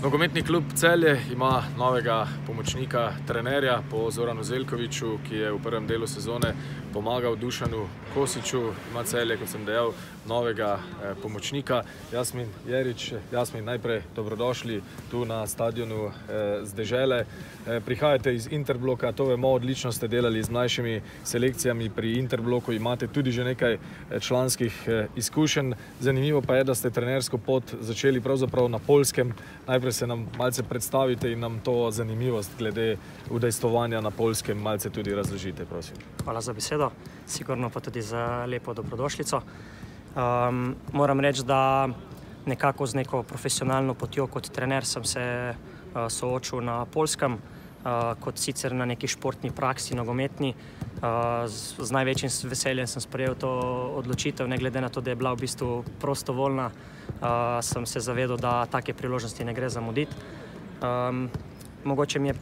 Nogometni klub Celje ima novega pomočnika trenerja po Zoranu Zeljkoviću, ki je v prvem delu sezone pomagal Dušanu Kosiću. Ima Celje, kot sem dejal, novega pomočnika. Jasmin Jerič. Jasmin, najprej dobrodošli tu na stadionu z dežele. Prihajate iz Interbloka, to vemo, odlično ste delali z mlajšimi selekcijami pri Interbloku, imate tudi že nekaj članskih izkušenj. Zanimivo pa je, da ste trenersko pot začeli pravzaprav na Poljskem. Najprej se nam malce predstavite in nam to zanimivost glede udejstvovanja na Poljskem malce tudi razložite, prosim. Hvala za besedo, sigurno pa tudi za lepo dobrodošlico. Moram reči, da nekako z neko profesionalno potjo kot trener sem se soočil na Poljskem, kot sicer na neki športni praksi, nogometni. Z največjim veseljem sem sprejel to odločitev, ne glede na to, da je bila v bistvu prostovoljna. Sem se zavedal, da take priložnosti ne gre zamuditi. Mogoče mi je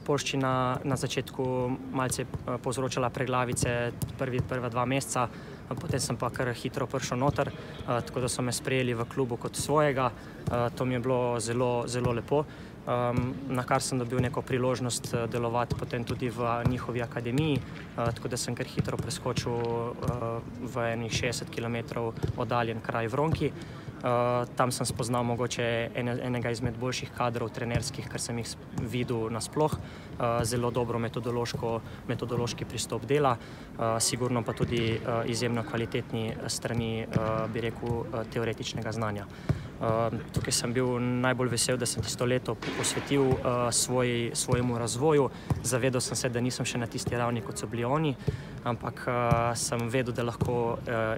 poljščina na začetku malce povzročala preglavice prva 2 meseca, potem sem pa kar hitro prišel noter, tako da so me sprejeli v klubu kot svojega. To mi je bilo zelo lepo, na kar sem dobil neko priložnost delovati potem tudi v njihovi akademiji, tako da sem kar hitro preskočil v enih 60 km oddaljen kraj Vronki. Tam sem spoznal mogoče enega izmed boljših kadrov trenerskih, kar sem jih videl nasploh. Zelo dobro metodološki pristop dela, sigurno pa tudi izjemno kvalitetni strani, bi rekel, teoretičnega znanja. Tukaj sem bil najbolj vesel, da sem tisto leto posvetil svojemu razvoju. Zavedal sem se, da nisem še na tisti ravni, kot so bili oni, ampak sem vedel, da lahko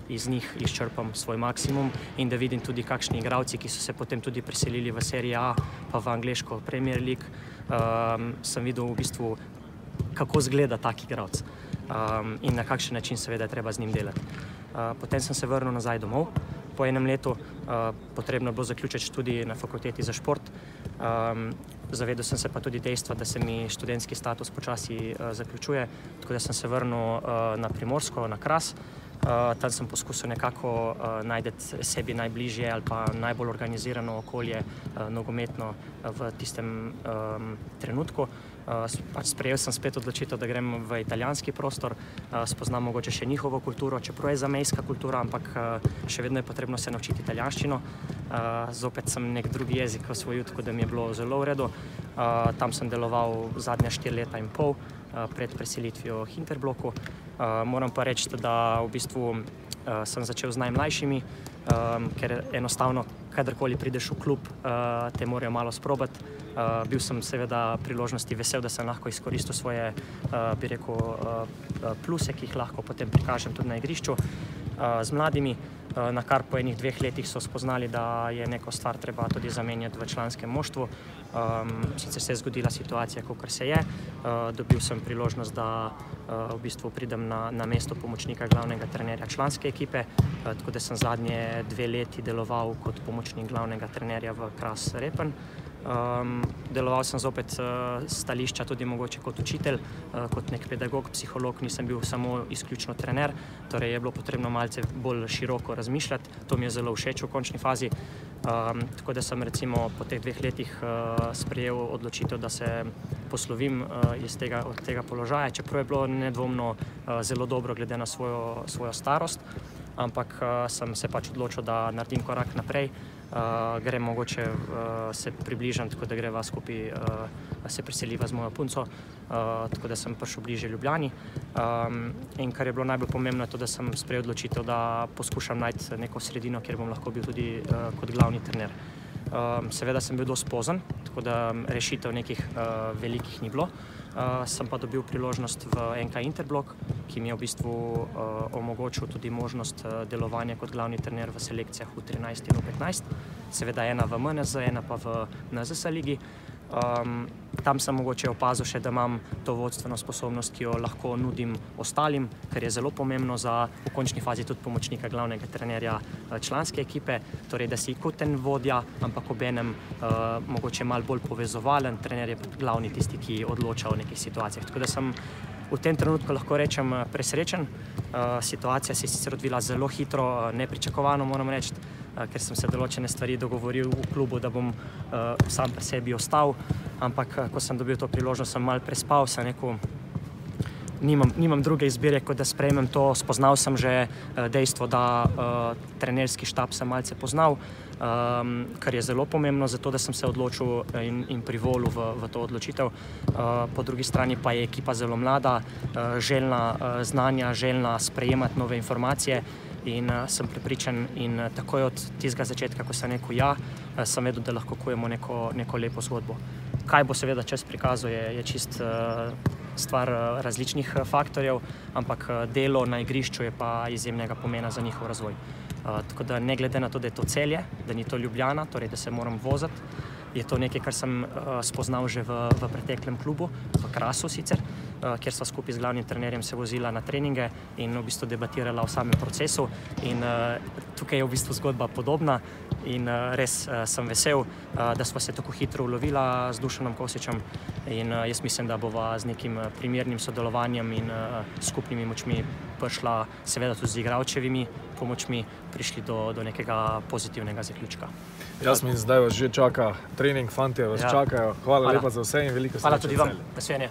iz njih izčrpam svoj maksimum in da vidim tudi kakšni igralci, ki so se potem tudi preselili v Serie A pa v angleško Premier League. Sem videl v bistvu, kako izgleda tak igralec in na kakšen način seveda je treba z njim delati. Potem sem se vrnil nazaj domov. Po enem letu potrebno bilo zaključiti študij na fakulteti za šport. Zavedal sem se pa tudi dejstva, da se mi študentski status počasi zaključuje, tako da sem se vrnil na Primorsko, na Kras. Tam sem poskusil nekako najti sebi najbližje ali pa najbolj organizirano okolje nogometno v tistem trenutku. Sprejel sem spet odločitev, da grem v italijanski prostor, spoznam mogoče še njihovo kulturo, čeprav je zamejska kultura, ampak še vedno je potrebno se naučiti italijanščino. Zopet sem nek drugi jezik osvojil, tako da mi je bilo zelo v redu. Tam sem deloval zadnja 4 leta in pol pred preselitvijo v Interbloku. Moram pa reči, da v bistvu sem začel z najmlajšimi, ker enostavno, kadarkoli prideš v klub, te morajo malo sprobati. Bil sem seveda priložnosti vesel, da sem lahko izkoristil svoje, bi rekel, pluse, ki jih lahko potem prikažem tudi na igrišču z mladimi, na kar po enih 2 letih so spoznali, da je neko stvar treba tudi zamenjati v članskem moštvu. Sicer se je zgodila situacija, kakor se je. Dobil sem priložnost, da v bistvu pridem na mesto pomočnika glavnega trenerja članske ekipe, tako da sem zadnje 2 leti deloval kot pomočnik glavnega trenerja v Kras Repen. Deloval sem zopet stališča tudi mogoče kot učitelj, kot nek pedagog, psiholog, nisem bil samo izključno trener, torej je bilo potrebno malce bolj široko razmišljati. To mi je zelo všeč v končni fazi, tako da sem recimo po teh 2 letih sprejel odločitev, da se poslovim od tega položaja, čeprav je bilo nedvomno zelo dobro glede na svojo starost, ampak sem se pač odločil, da naredim korak naprej. Grem mogoče se približam, tako da greva skupaj, se preseliva z mojo punco, tako da sem prišel bliže Ljubljani. In kar je bilo najbolj pomembno je to, da sem sprejel odločitev, da poskušam najti neko sredino, kjer bom lahko bil tudi kot glavni trener. Seveda sem bil dosti pozen, tako da rešitev nekih velikih ni bilo. Sem pa dobil priložnost v NK Interblok, ki mi je v bistvu omogočil tudi možnost delovanja kot glavni trener v selekcijah v 13 in v 15. Seveda ena v MNZ, ena pa v NZS ligi. Tam sem mogoče opazil še, da imam to vodstveno sposobnost, ki jo lahko nudim ostalim, kar je zelo pomembno za v končni fazi tudi pomočnika glavnega trenerja članske ekipe, torej da si kot en vodja, ampak obenem mogoče malo bolj povezovalen, trener je glavni tisti, ki odloča o nekih situacijah. Tako da sem v tem trenutku lahko rečem presrečen. Situacija se je sicer odvila zelo hitro, nepričakovano moram reči. ker sem se določene stvari dogovoril v klubu, da bom sam pri sebi ostal, ampak ko sem dobil to priložnost, sem malo prespal, sem rekel, nimam druge izbire, kot da sprejmem to. Spoznal sem že dejstvo, da trenerski štab sem malce poznal, kar je zelo pomembno za to, da sem se odločil in privolil v to odločitev. Po drugi strani pa je ekipa zelo mlada, željna znanja, željna sprejemati nove informacije in sem prepričan in takoj od tistega začetka, ko sem rekel ja, sem vedel, da lahko kujemo neko lepo zgodbo. Kaj bo seveda čas prikazal, je čist stvar različnih faktorjev, ampak delo na igrišču je pa izjemnega pomena za njihov razvoj. Tako da ne glede na to, da je to Celje, da ni to Ljubljana, torej da se moram voziti, je to nekaj, kar sem spoznal že v preteklem klubu, v Krasu sicer, kjer sva skupaj z glavnim trenerjem se vozila na treninge in v bistvu debatirala o samem procesu. In tukaj je v bistvu zgodba podobna in res sem vesel, da sva se tako hitro ulovila z Dušanom Kosičem in jaz mislim, da bova z nekim primernim sodelovanjem in skupnimi močmi prišla, seveda tudi z igralčevimi pomočmi, prišli do nekega pozitivnega zaključka. Jasmin, zdaj vas že čaka trening, fantje vas čakajo. Hvala lepa za vse in veliko sreče. Hvala tudi vam. Nasvidenje.